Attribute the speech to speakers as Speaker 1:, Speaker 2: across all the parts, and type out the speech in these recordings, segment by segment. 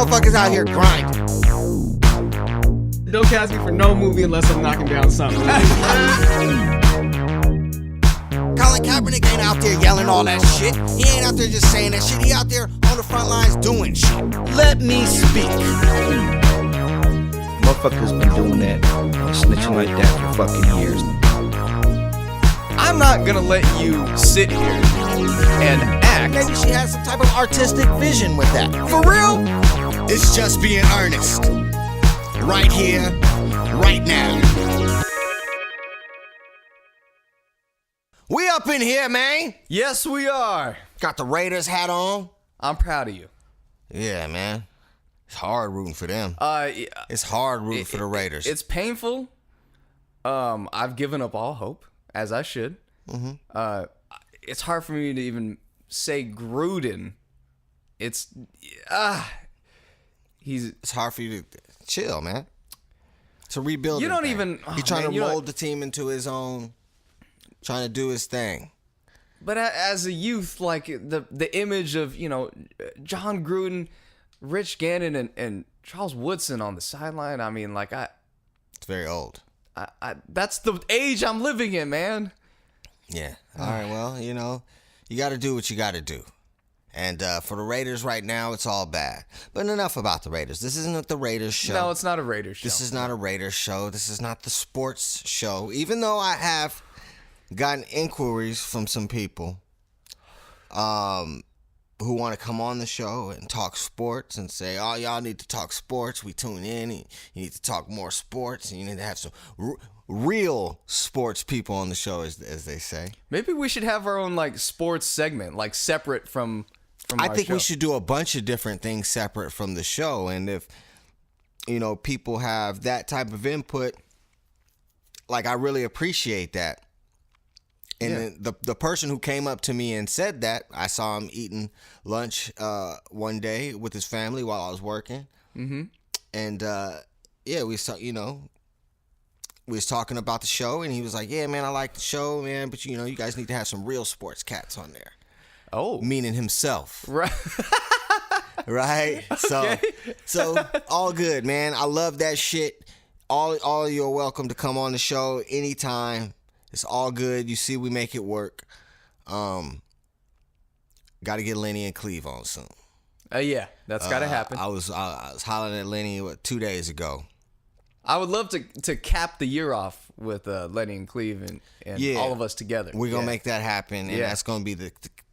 Speaker 1: motherfuckers out here grinding.
Speaker 2: Don't cast me for no movie unless I'm knocking down something.
Speaker 1: Colin Kaepernick ain't out there yelling all that shit. He ain't out there just saying that shit. He out there on the front lines doing shit. Let me speak.
Speaker 3: Motherfuckers been doing that, snitching like that for fucking years.
Speaker 2: I'm not gonna let you sit here and act.
Speaker 1: Maybe she has some type of artistic vision with that.
Speaker 2: For real?
Speaker 1: It's just being earnest. Right here, right now. We up in here, man.
Speaker 2: Yes, we are.
Speaker 1: Got the Raiders hat on.
Speaker 2: I'm proud of you.
Speaker 1: Yeah, man. It's hard rooting for them.
Speaker 2: Yeah,
Speaker 1: It's hard rooting for the Raiders.
Speaker 2: It's painful. I've given up all hope, as I should. Mm-hmm. It's hard for me to even say Gruden. It's
Speaker 1: hard for you to chill, man. It's a rebuilding.
Speaker 2: You don't
Speaker 1: thing.
Speaker 2: even.
Speaker 1: He's trying to mold the team into his own. Trying to do his thing.
Speaker 2: But as a youth, like the image of John Gruden, Rich Gannon, and Charles Woodson on the sideline. I mean, like
Speaker 1: it's very old.
Speaker 2: That's the age I'm living in, man.
Speaker 1: Yeah. All right. Well, you got to do what you got to do. And for the Raiders right now, it's all bad. But enough about the Raiders. This isn't the Raiders show.
Speaker 2: No, it's not a Raiders show.
Speaker 1: This is not a Raiders show. This is not the sports show. Even though I have gotten inquiries from some people who want to come on the show and talk sports and say, oh, y'all need to talk sports. We tune in. You need to talk more sports. And you need to have some real sports people on the show, as they say.
Speaker 2: Maybe we should have our own sports segment, separate from
Speaker 1: I
Speaker 2: our
Speaker 1: think
Speaker 2: show.
Speaker 1: we should do a bunch of different things separate from the show. And if, people have that type of input, I really appreciate that. And the person who came up to me and said that, I saw him eating lunch one day with his family while I was working. Mm-hmm. And, we saw, we was talking about the show, and he was like, yeah, man, I like the show, man, but, you guys need to have some real sports cats on there.
Speaker 2: Oh.
Speaker 1: Meaning himself.
Speaker 2: Right.
Speaker 1: Right?
Speaker 2: Okay.
Speaker 1: So all good, man. I love that shit. All of you are welcome to come on the show anytime. It's all good. You see, we make it work. Got to get Lenny and Cleve on soon.
Speaker 2: Yeah, that's got to happen.
Speaker 1: I was hollering at Lenny 2 days ago.
Speaker 2: I would love to cap the year off with Lenny and Cleve and all of us together.
Speaker 1: We're gonna make that happen, and that's gonna be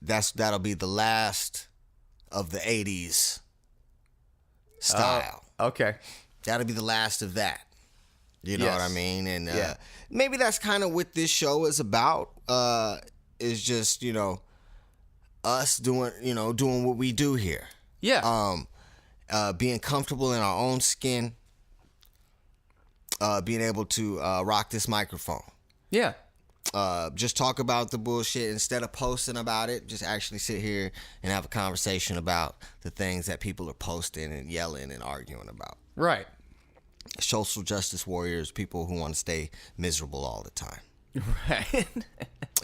Speaker 1: that'll be the last of the '80s style.
Speaker 2: Okay,
Speaker 1: that'll be the last of that. You know what I mean? And maybe that's kind of what this show is about. Is just us doing what we do here.
Speaker 2: Yeah.
Speaker 1: Being comfortable in our own skin. Being able to rock this microphone.
Speaker 2: Yeah.
Speaker 1: Just talk about the bullshit instead of posting about it. Just actually sit here and have a conversation about the things that people are posting and yelling and arguing about.
Speaker 2: Right.
Speaker 1: Social justice warriors, people who want to stay miserable all the time.
Speaker 2: Right.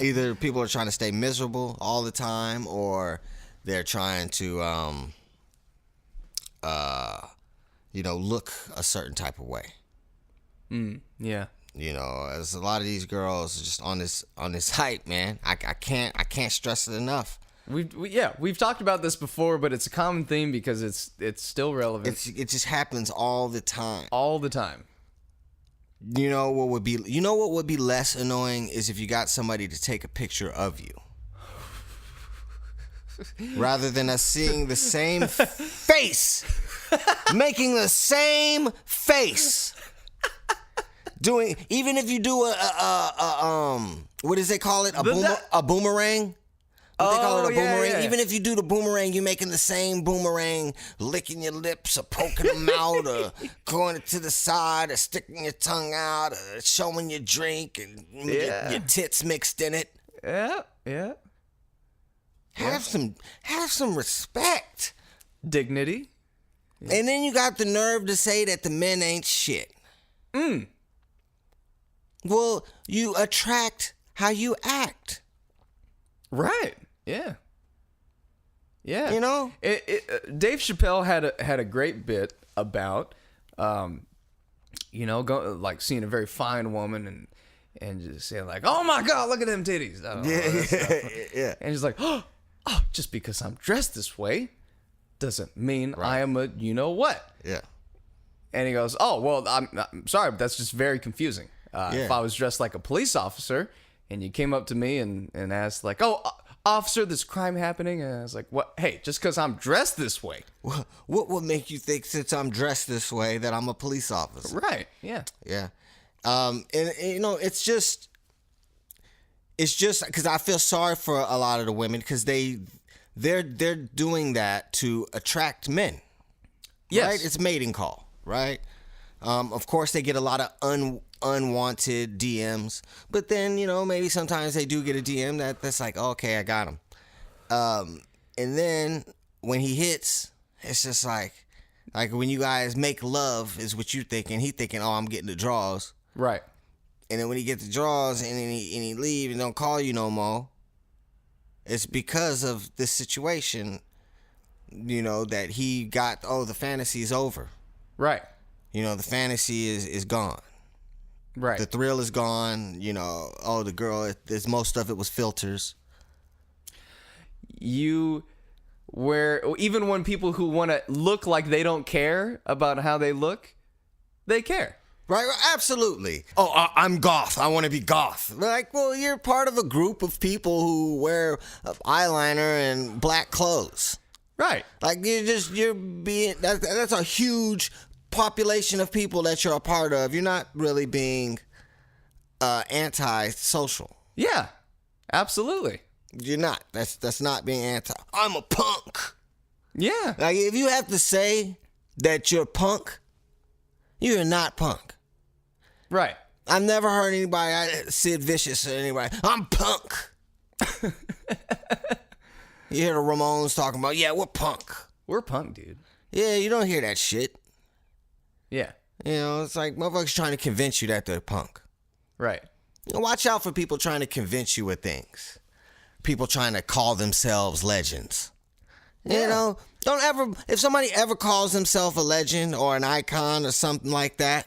Speaker 1: Either people are trying to stay miserable all the time, or they're trying to, look a certain type of way.
Speaker 2: Yeah.
Speaker 1: As a lot of these girls are just on this hype, man. I can't stress it enough.
Speaker 2: We've talked about this before, but it's a common theme because it's still relevant.
Speaker 1: It just happens all the time.
Speaker 2: All the time.
Speaker 1: You know what would be less annoying is if you got somebody to take a picture of you. Rather than us seeing the same face. Making the same face. Even if you do what does they call it? A boomerang? What they call it, a boomerang?
Speaker 2: Yeah.
Speaker 1: Even if you do the boomerang, you're making the same boomerang, licking your lips or poking them out or going it to the side or sticking your tongue out or showing your drink and your tits mixed in it.
Speaker 2: Yeah.
Speaker 1: Have some respect.
Speaker 2: Dignity.
Speaker 1: Yeah. And then you got the nerve to say that the men ain't shit. Well, you attract how you act.
Speaker 2: Right. Yeah. Yeah.
Speaker 1: You know?
Speaker 2: Dave Chappelle had a great bit about, like seeing a very fine woman and just saying like, oh my God, look at them titties.
Speaker 1: Yeah.
Speaker 2: And he's like, oh, just because I'm dressed this way doesn't mean I am a you know what.
Speaker 1: Yeah.
Speaker 2: And he goes, oh, well, I'm sorry, but that's just very confusing. If I was dressed like a police officer and you came up to me and asked like, oh, officer, this crime happening. And I was like, what? Hey, just because I'm dressed this way.
Speaker 1: What would make you think since I'm dressed this way that I'm a police officer?
Speaker 2: Right. Yeah.
Speaker 1: Yeah. And it's just because I feel sorry for a lot of the women because they're doing that to attract men.
Speaker 2: Yes.
Speaker 1: Right? It's mating call, right? Of course, they get a lot of unwanted DMs, but then, maybe sometimes they do get a DM that's like, oh, okay, I got him. And then when he hits, it's just like when you guys make love is what you thinking. He thinking, oh, I'm getting the draws.
Speaker 2: Right.
Speaker 1: And then when he gets the draws and he leave and don't call you no more, it's because of this situation, that he got, the fantasy's over.
Speaker 2: Right.
Speaker 1: The fantasy is gone.
Speaker 2: Right.
Speaker 1: The thrill is gone. The girl, most of it was filters.
Speaker 2: Even when people who want to look like they don't care about how they look, they care.
Speaker 1: Right, absolutely. Oh, I'm goth. I want to be goth. Like, well, you're part of a group of people who wear eyeliner and black clothes.
Speaker 2: Right.
Speaker 1: Like, that's a huge population of people that you're a part of. You're not really being anti-social.
Speaker 2: Yeah, absolutely.
Speaker 1: You're not. That's not being anti. I'm a punk.
Speaker 2: Yeah.
Speaker 1: Like, if you have to say that you're punk, you're not punk.
Speaker 2: Right.
Speaker 1: I've never heard anybody, Sid Vicious or anybody, I'm punk. You hear the Ramones talking about, yeah, we're punk.
Speaker 2: We're punk, dude.
Speaker 1: Yeah, you don't hear that shit.
Speaker 2: Yeah.
Speaker 1: It's like motherfuckers trying to convince you that they're punk.
Speaker 2: Right.
Speaker 1: Watch out for people trying to convince you of things. People trying to call themselves legends.
Speaker 2: Yeah.
Speaker 1: Don't ever, if somebody ever calls themselves a legend or an icon or something like that,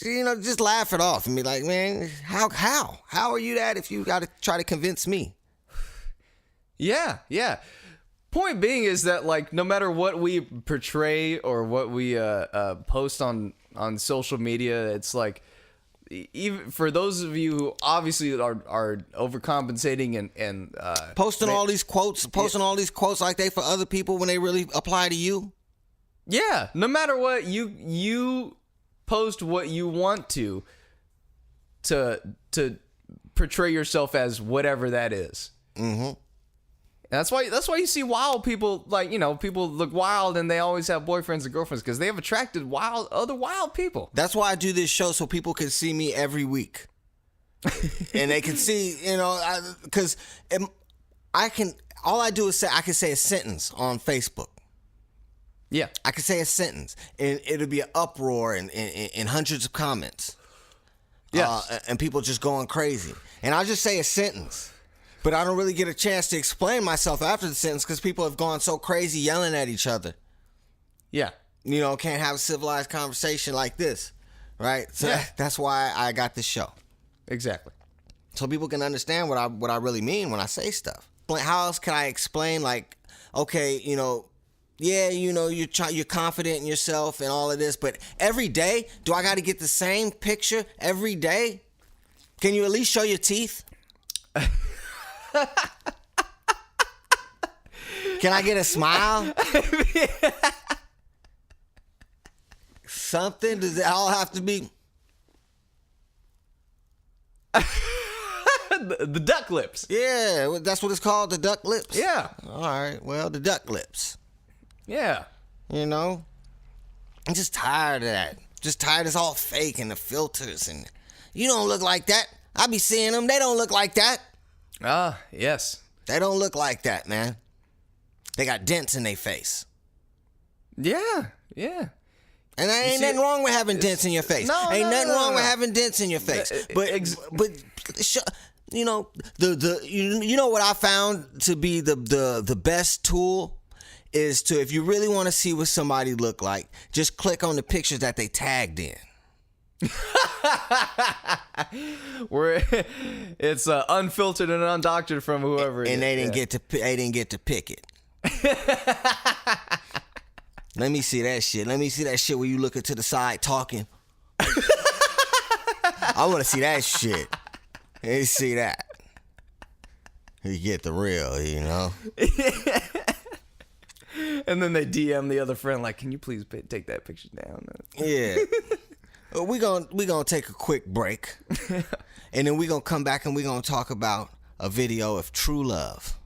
Speaker 1: just laugh it off and be like, man, how are you that if you got to try to convince me?
Speaker 2: Yeah, yeah. Point being is that, like, no matter what we portray or what we post on social media, it's like, even for those of you who obviously are overcompensating and
Speaker 1: posting all these quotes like they for other people when they really apply to you.
Speaker 2: Yeah, no matter what, you post what you want to portray yourself as whatever that is. Mm-hmm. That's why you see wild people, like, people look wild and they always have boyfriends and girlfriends because they have attracted other wild people.
Speaker 1: That's why I do this show, so people can see me every week. And they can see, because all I do is I can say a sentence on Facebook.
Speaker 2: Yeah.
Speaker 1: I can say a sentence and it'll be an uproar and hundreds of comments.
Speaker 2: Yes.
Speaker 1: And people just going crazy. And I'll just say a sentence. But I don't really get a chance to explain myself after the sentence because people have gone so crazy yelling at each other.
Speaker 2: Yeah.
Speaker 1: Can't have a civilized conversation like this, right? So that's why I got this show.
Speaker 2: Exactly.
Speaker 1: So people can understand what I really mean when I say stuff. How else can I explain, like, okay, you're confident in yourself and all of this, but every day, do I got to get the same picture every day? Can you at least show your teeth? Can I get a smile? Something? Does it all have to be?
Speaker 2: The duck lips.
Speaker 1: Yeah, that's what it's called, the duck lips?
Speaker 2: Yeah.
Speaker 1: All right, well, the duck lips.
Speaker 2: Yeah.
Speaker 1: I'm just tired of that. Just tired it's all fake and the filters and you don't look like that. I be seeing them. They don't look like that.
Speaker 2: Yes.
Speaker 1: They don't look like that, man. They got dents in their face.
Speaker 2: Yeah, yeah.
Speaker 1: And there ain't nothing wrong with having dents in your face.
Speaker 2: No,
Speaker 1: ain't nothing wrong with
Speaker 2: no.
Speaker 1: having dents in your face. But you know, you know what I found to be the best tool is to, if you really want to see what somebody look like, just click on the pictures that they tagged in.
Speaker 2: Where it's unfiltered and undoctored from whoever it
Speaker 1: and
Speaker 2: is.
Speaker 1: they didn't get to pick it. Let me see that shit. Let me see that shit where you looking to the side talking. I want to see that shit. Let me see that. You get the real, you know.
Speaker 2: And then they DM the other friend like, "Can you please take that picture down?"
Speaker 1: Yeah. We gonna take a quick break, and then we gonna come back and we gonna talk about a video of true love.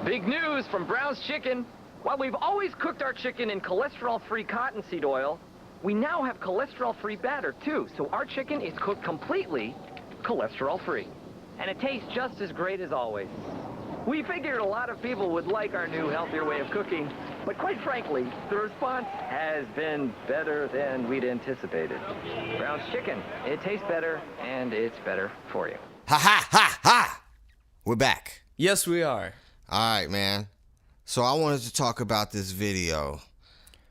Speaker 4: Big news from Brown's Chicken. While we've always cooked our chicken in cholesterol-free cottonseed oil, we now have cholesterol-free batter too, so our chicken is cooked completely cholesterol-free. And it tastes just as great as always. We figured a lot of people would like our new, healthier way of cooking, but quite frankly, the response has been better than we'd anticipated. Brown's Chicken, it tastes better, and it's better for you.
Speaker 1: Ha ha ha ha! We're back.
Speaker 2: Yes, we are.
Speaker 1: All right, man. So I wanted to talk about this video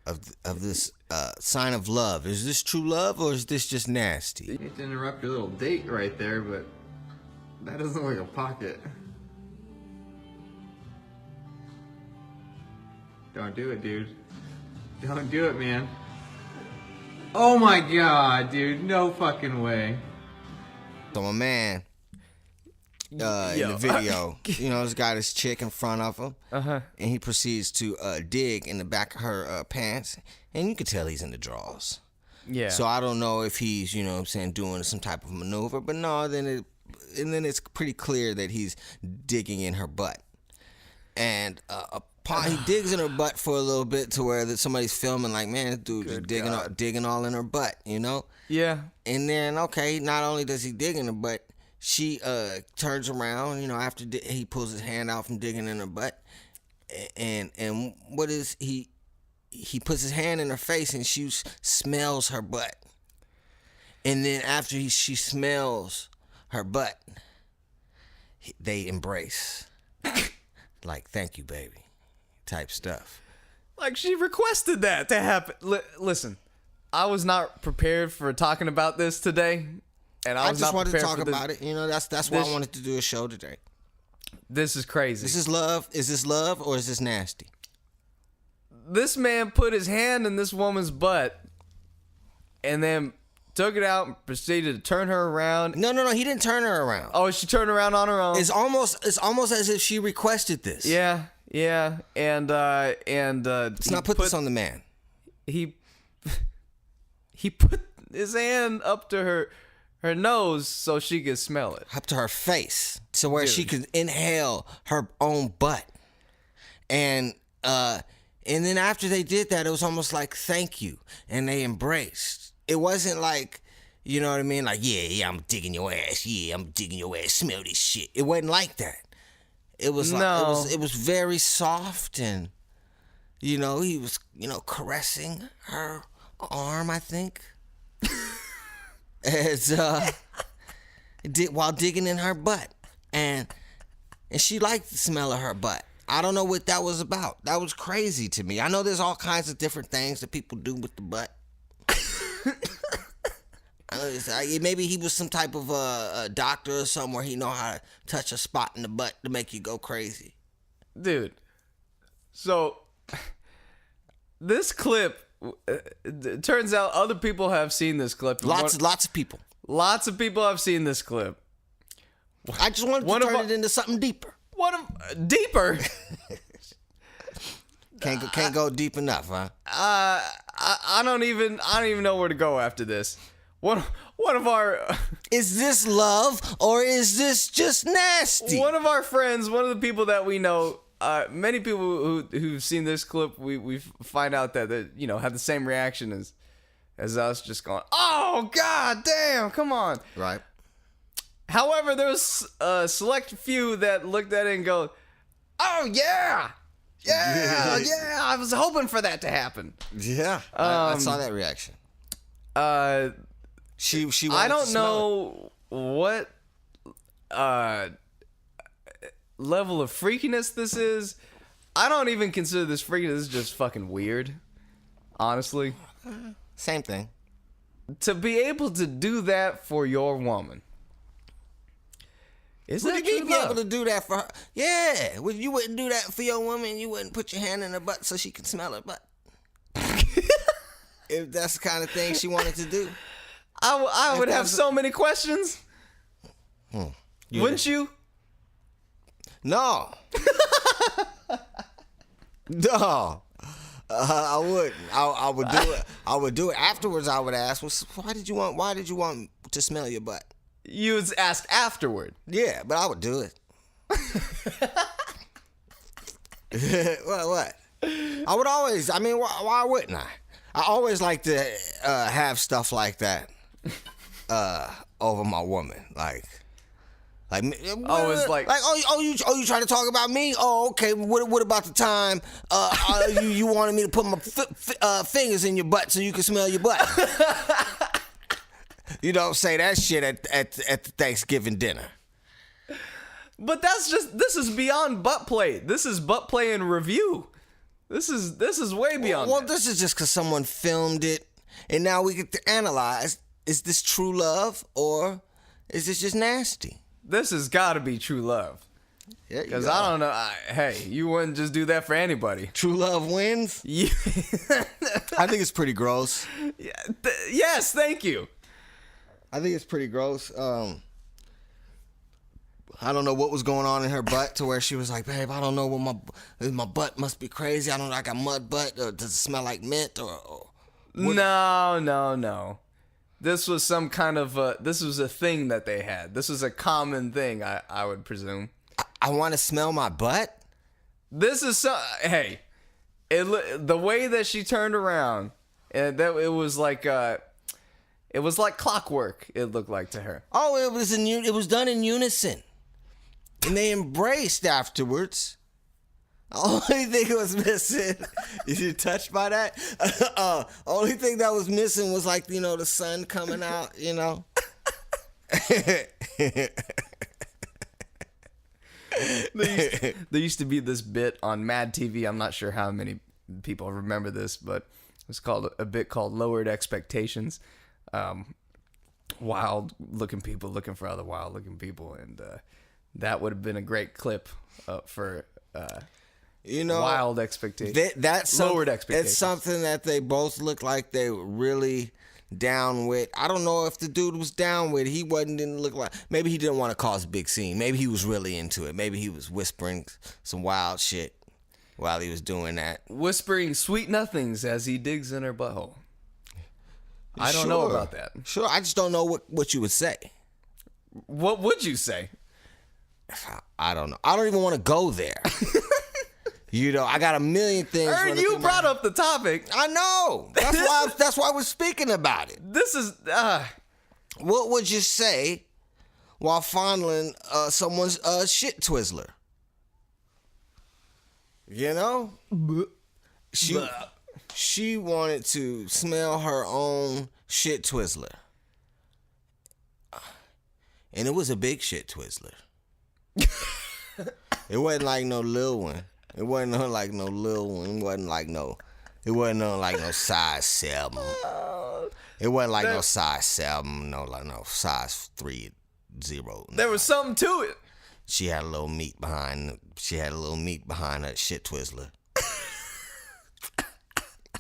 Speaker 1: of this sign of love. Is this true love or is this just nasty?
Speaker 5: You hate to interrupt your little date right there, but that doesn't look like a pocket. Don't do it, dude. Don't do it, man. Oh my god, dude. No fucking way.
Speaker 1: So my man, in the video, you know, he's got his chick in front of him, and he proceeds to dig in the back of her pants, and you can tell he's in the drawers.
Speaker 2: Yeah.
Speaker 1: So I don't know if he's, you know what I'm saying, doing some type of maneuver, but no, then it's pretty clear that he's digging in her butt. And he digs in her butt for a little bit to where that somebody's filming like, man, this dude just digging all in her butt, you know?
Speaker 2: Yeah.
Speaker 1: And then, okay, not only does he dig in her butt, she turns around, you know, after he pulls his hand out from digging in her butt, and what is he puts his hand in her face and she smells her butt. And then after she smells her butt, they embrace. Like, thank you, baby, type stuff.
Speaker 2: Like, she requested that to happen. Listen, I was not prepared for talking about this today. And I
Speaker 1: just wanted to talk about it. You know, that's why I wanted to do a show today.
Speaker 2: This is crazy.
Speaker 1: This is love. Is this love or is this nasty?
Speaker 2: This man put his hand in this woman's butt and then took it out and proceeded to turn her around.
Speaker 1: No. He didn't turn her around.
Speaker 2: Oh, she turned around on her own.
Speaker 1: It's almost as if she requested this.
Speaker 2: Yeah. And
Speaker 1: let's not put this on the man.
Speaker 2: He put his hand up to her nose so she could smell it.
Speaker 1: Up to her face, so where she could inhale her own butt. And then after they did that, it was almost like thank you, and they embraced. It wasn't like, you know what I mean? Like, yeah, I'm digging your ass. Yeah, I'm digging your ass. Smell this shit. It wasn't like that. It was like it was very soft, and you know, he was, you know, caressing her arm, I think. As while digging in her butt, and she liked the smell of her butt. I don't know what that was about. That was crazy to me. I know there's all kinds of different things that people do with the butt. Maybe he was some type of a doctor or something where he know how to touch a spot in the butt to make you go crazy.
Speaker 2: Dude, so this clip, it turns out other people have seen this clip.
Speaker 1: Lots of people.
Speaker 2: Lots of people have seen this clip.
Speaker 1: I just wanted to turn it into something deeper.
Speaker 2: Deeper?
Speaker 1: Can't go deep enough, huh?
Speaker 2: I don't even know where to go after this. One of our
Speaker 1: is this love or is this just nasty?
Speaker 2: One of our friends, one of the people that we know, many people who've seen this clip, we find out that you know, have the same reaction as us, just going, oh god damn, come on.
Speaker 1: Right.
Speaker 2: However, there's a select few that looked at it and go, oh yeah, I was hoping for that to happen.
Speaker 1: Yeah, I saw that reaction. She wanted
Speaker 2: I don't
Speaker 1: to smell
Speaker 2: know what level of freakiness this is. I don't even consider this freakiness. This is just fucking weird. Honestly.
Speaker 1: it. Same thing.
Speaker 2: To be able to do that for your woman. Is that
Speaker 1: Would you
Speaker 2: true
Speaker 1: be
Speaker 2: love?
Speaker 1: able to do that for her? Yeah. Well, you wouldn't do that for your woman. You wouldn't put your hand in her butt so she can smell her butt. If that's the kind of thing she wanted to do.
Speaker 2: I would have
Speaker 1: that's-
Speaker 2: so many questions. Wouldn't you?
Speaker 1: No. No. I wouldn't. I would do it. I would do it. Afterwards, I would ask, well, why did you want to smell your butt?
Speaker 2: You would ask afterward.
Speaker 1: Yeah, but I would do it. What? I would always, I mean, why wouldn't I? I always like to have stuff like that over my woman. Like,
Speaker 2: it's like-
Speaker 1: you trying to talk about me? Oh, okay. What about the time you wanted me to put my fingers in your butt so you can smell your butt? You don't say that shit at the Thanksgiving dinner.
Speaker 2: But this is beyond butt play. This is butt play in review. This is way beyond
Speaker 1: Well,
Speaker 2: that.
Speaker 1: this is just because someone filmed it, and now we get to analyze: is this true love or is this just nasty?
Speaker 2: This has got to be true love.
Speaker 1: Yeah,
Speaker 2: Because I don't know. Hey, you wouldn't just do that for anybody.
Speaker 1: True love wins.
Speaker 2: You,
Speaker 1: I think it's pretty gross.
Speaker 2: yes, thank you.
Speaker 1: I think it's pretty gross. I don't know what was going on in her butt to where she was like, babe, I don't know what my butt must be crazy. I don't know, I got mud butt, or does it smell like mint, or
Speaker 2: No. This was some kind of this was a thing that they had. This was a common thing, I would presume.
Speaker 1: I want to smell my butt.
Speaker 2: This is hey, the way that she turned around, and that it was like clockwork. It looked like to her.
Speaker 1: Oh, it was done in unison, and they embraced afterwards. Only thing was missing. Is you touched by that? Only thing that was missing was like the sun coming out.
Speaker 2: There used to be this bit on Mad TV. I'm not sure how many people remember this, but it's called a bit called Lowered Expectations. Wild looking people looking for other wild looking people, and that would have been a great clip for wild expectations.
Speaker 1: That's
Speaker 2: Lowered expectations.
Speaker 1: It's something that they both look like they were really down with. I don't know if the dude was down with it. He didn't look like. Maybe he didn't want to cause a big scene. Maybe he was really into it. Maybe he was whispering some wild shit while he was doing that.
Speaker 2: Whispering sweet nothings as he digs in her butthole. I don't know about that.
Speaker 1: Sure, I just don't know what you would say.
Speaker 2: What would you say?
Speaker 1: I don't know. I don't even want to go there. I got a million things.
Speaker 2: Ern, you brought up the topic.
Speaker 1: I know. That's why we're speaking about it.
Speaker 2: This is
Speaker 1: What would you say while fondling someone's shit Twizzler? She wanted to smell her own shit Twizzler. And it was a big shit Twizzler. It wasn't like no little one. It wasn't like no little one. It wasn't like no size 7. It wasn't like no size 7, no size 3-0.
Speaker 2: there was something to it.
Speaker 1: She had a little meat behind her shit Twizzler.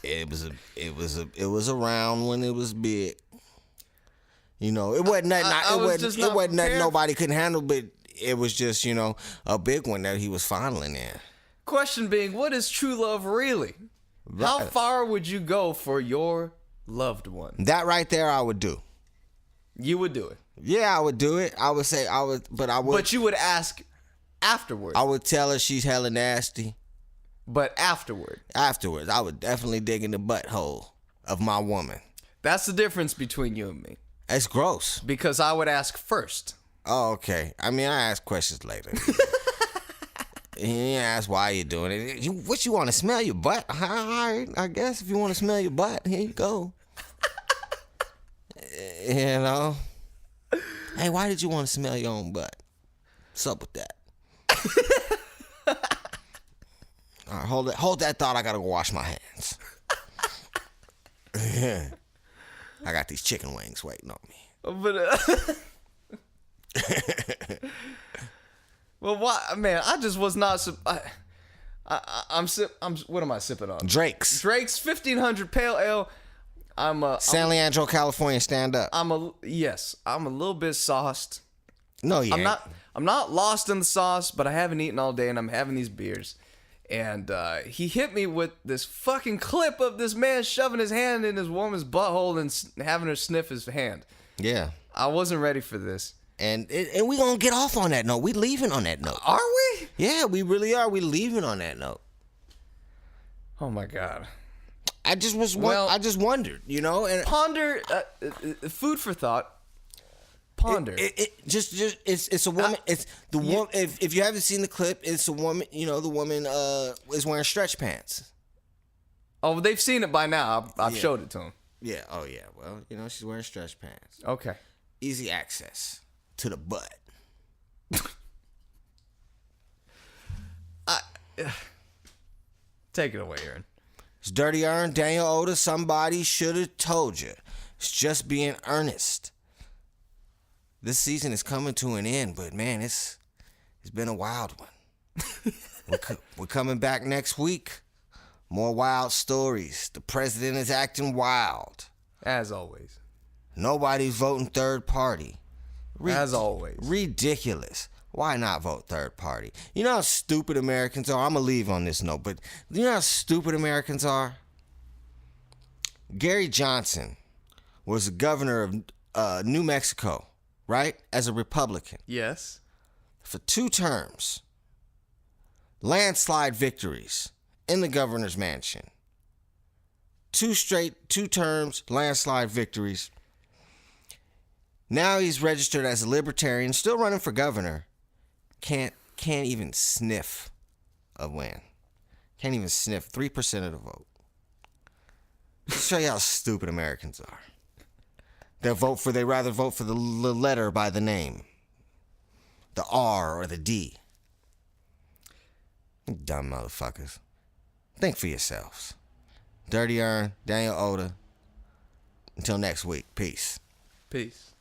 Speaker 1: It was around when it was big. It wasn't nothing. It wasn't nothing nobody couldn't handle, but it was just a big one that he was fondling in.
Speaker 2: Question being, what is true love really?
Speaker 1: Right.
Speaker 2: How far would you go for your loved one?
Speaker 1: That right there, I would do.
Speaker 2: You would do it.
Speaker 1: Yeah, I would do it. I would say I would, but I would.
Speaker 2: But you would ask afterwards.
Speaker 1: I would tell her she's hella nasty.
Speaker 2: But afterward.
Speaker 1: Afterwards, I would definitely dig in the butthole of my woman.
Speaker 2: That's the difference between you and me.
Speaker 1: It's gross.
Speaker 2: Because I would ask first.
Speaker 1: Oh, okay. I mean, I ask questions later. You ask why you doing it. What you want to smell your butt? All right, I guess if you want to smell your butt, here you go. You know? Hey, why did you want to smell your own butt? What's up with that? All right, hold that thought. I gotta go wash my hands. I got these chicken wings waiting on me.
Speaker 2: But well, why, man? I just was not. I'm what am I sipping on?
Speaker 1: Drake's
Speaker 2: 1500 Pale Ale.
Speaker 1: San Leandro, California. Stand up.
Speaker 2: I'm a little bit sauced.
Speaker 1: No, you ain't.
Speaker 2: I'm not lost in the sauce, but I haven't eaten all day, and I'm having these beers. And he hit me with this fucking clip of this man shoving his hand in his woman's butthole and having her sniff his hand.
Speaker 1: Yeah.
Speaker 2: I wasn't ready for this.
Speaker 1: And we gonna get off on that note. We leaving on that note.
Speaker 2: Are we?
Speaker 1: Yeah, we really are. We leaving on that note.
Speaker 2: Oh my God.
Speaker 1: I just wondered, you know, and
Speaker 2: ponder, food for thought. Ponder.
Speaker 1: It's a woman. It's the woman. If you haven't seen the clip, it's a woman. You know, the woman is wearing stretch pants.
Speaker 2: Oh, they've seen it by now. I've showed it to them.
Speaker 1: Yeah. Oh yeah. Well, you know, she's wearing stretch pants.
Speaker 2: Okay.
Speaker 1: Easy access to the butt.
Speaker 2: Take it away, Ern.
Speaker 1: It's Dirty Ern, Daniel Oda. Somebody should have told you. It's just being earnest. This season is coming to an end, but man, it's been a wild one. We're coming back next week. More wild stories. The president is acting wild.
Speaker 2: As always.
Speaker 1: Nobody's voting third party.
Speaker 2: As always.
Speaker 1: Ridiculous. Why not vote third party? You know how stupid Americans are? I'm going to leave on this note, but you know how stupid Americans are? Gary Johnson was the governor of New Mexico, right? As a Republican.
Speaker 2: Yes.
Speaker 1: For 2 terms. Landslide victories in the governor's mansion. 2 terms, landslide victories. Now he's registered as a libertarian, still running for governor. Can't even sniff a win. Can't even sniff 3% of the vote. Just show you how stupid Americans are. They rather vote for the letter by the name. The R or the D. You dumb motherfuckers. Think for yourselves. Dirty Ern, Daniel Oda. Until next week. Peace.
Speaker 2: Peace.